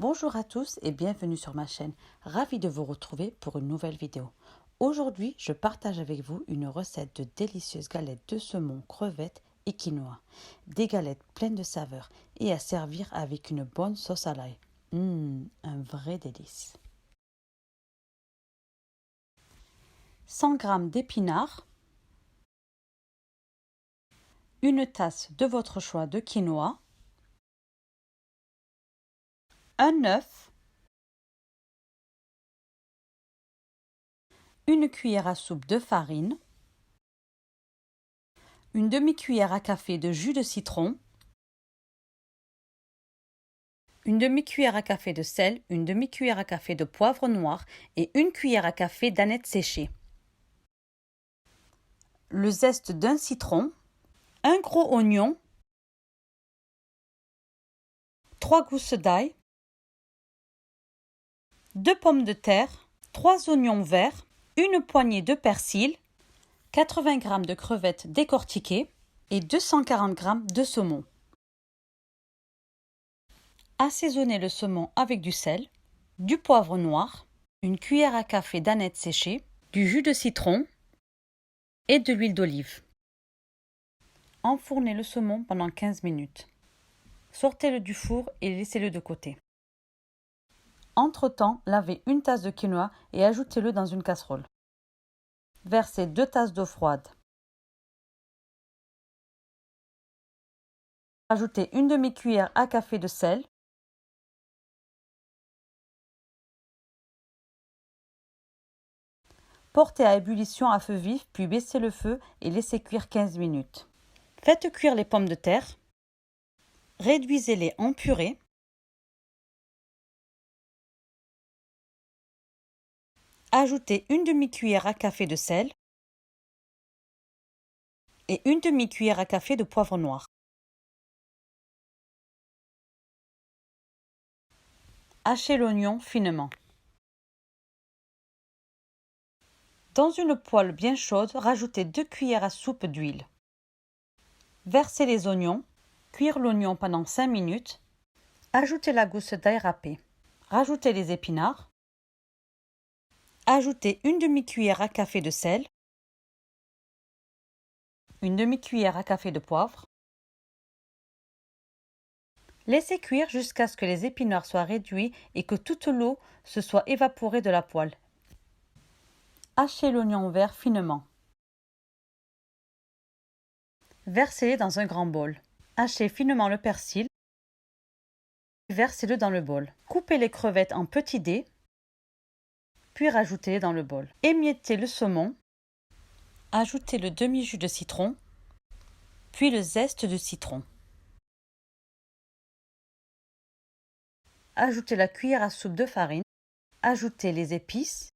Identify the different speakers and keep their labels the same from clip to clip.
Speaker 1: Bonjour à tous et bienvenue sur ma chaîne. Ravi de vous retrouver pour une nouvelle vidéo. Aujourd'hui, je partage avec vous une recette de délicieuses galettes de saumon, crevettes et quinoa. Des galettes pleines de saveurs et à servir avec une bonne sauce à l'ail. Un vrai délice. 100 g d'épinards, une tasse de votre choix de quinoa, un œuf, une cuillère à soupe de farine, une demi-cuillère à café de jus de citron, une demi-cuillère à café de sel, une demi-cuillère à café de poivre noir et une cuillère à café d'anettes séchées. Le zeste d'un citron, un gros oignon, 3 gousses d'ail, 2 pommes de terre, 3 oignons verts, une poignée de persil, 80 g de crevettes décortiquées et 240 g de saumon. Assaisonnez le saumon avec du sel, du poivre noir, une cuillère à café d'anettes séchées, du jus de citron et de l'huile d'olive. Enfournez le saumon pendant 15 minutes. Sortez-le du four et laissez-le de côté. Entre-temps, lavez une tasse de quinoa et ajoutez-le dans une casserole. Versez 2 tasses d'eau froide. Ajoutez une demi-cuillère à café de sel. Portez à ébullition à feu vif, puis baissez le feu et laissez cuire 15 minutes. Faites cuire les pommes de terre. Réduisez-les en purée. Ajoutez une demi-cuillère à café de sel et une demi-cuillère à café de poivre noir. Hachez l'oignon finement. Dans une poêle bien chaude, rajoutez 2 cuillères à soupe d'huile. Versez les oignons, cuire l'oignon pendant 5 minutes. Ajoutez la gousse d'ail râpée. Rajoutez les épinards. Ajoutez une demi-cuillère à café de sel, une demi-cuillère à café de poivre. Laissez cuire jusqu'à ce que les épinards soient réduits et que toute l'eau se soit évaporée de la poêle. Hachez l'oignon vert finement. Versez-les dans un grand bol. Hachez finement le persil. Versez-le dans le bol. Coupez les crevettes en petits dés, puis rajoutez-les dans le bol. Émiettez le saumon. Ajoutez le demi-jus de citron, puis le zeste de citron. Ajoutez la cuillère à soupe de farine. Ajoutez les épices.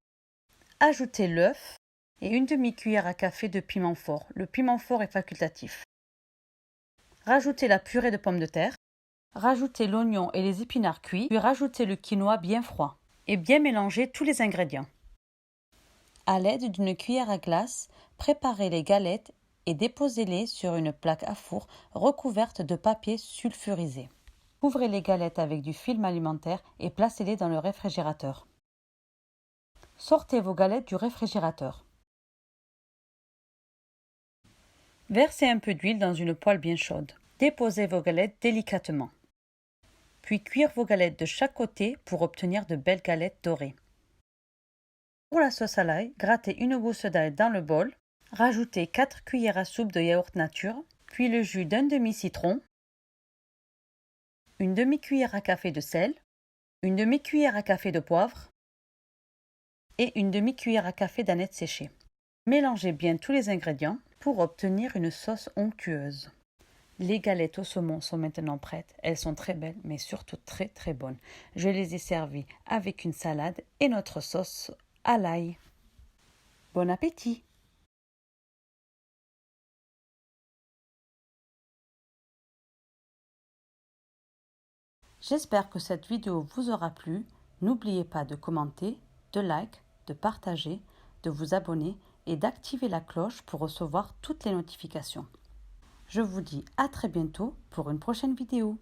Speaker 1: Ajoutez l'œuf et une demi-cuillère à café de piment fort. Le piment fort est facultatif. Rajoutez la purée de pommes de terre. Rajoutez l'oignon et les épinards cuits, puis rajoutez le quinoa bien froid et bien mélanger tous les ingrédients. À l'aide d'une cuillère à glace, préparez les galettes et déposez-les sur une plaque à four recouverte de papier sulfurisé. Couvrez les galettes avec du film alimentaire et placez-les dans le réfrigérateur. Sortez vos galettes du réfrigérateur. Versez un peu d'huile dans une poêle bien chaude. Déposez vos galettes délicatement. Puis cuire vos galettes de chaque côté pour obtenir de belles galettes dorées. Pour la sauce à l'ail, grattez une gousse d'ail dans le bol. Rajoutez 4 cuillères à soupe de yaourt nature, puis le jus d'un demi-citron, une demi-cuillère à café de sel, une demi-cuillère à café de poivre et une demi-cuillère à café d'anettes séchées. Mélangez bien tous les ingrédients pour obtenir une sauce onctueuse. Les galettes au saumon sont maintenant prêtes. Elles sont très belles, mais surtout très très bonnes. Je les ai servies avec une salade et notre sauce à l'ail. Bon appétit! J'espère que cette vidéo vous aura plu. N'oubliez pas de commenter, de like, de partager, de vous abonner et d'activer la cloche pour recevoir toutes les notifications. Je vous dis à très bientôt pour une prochaine vidéo.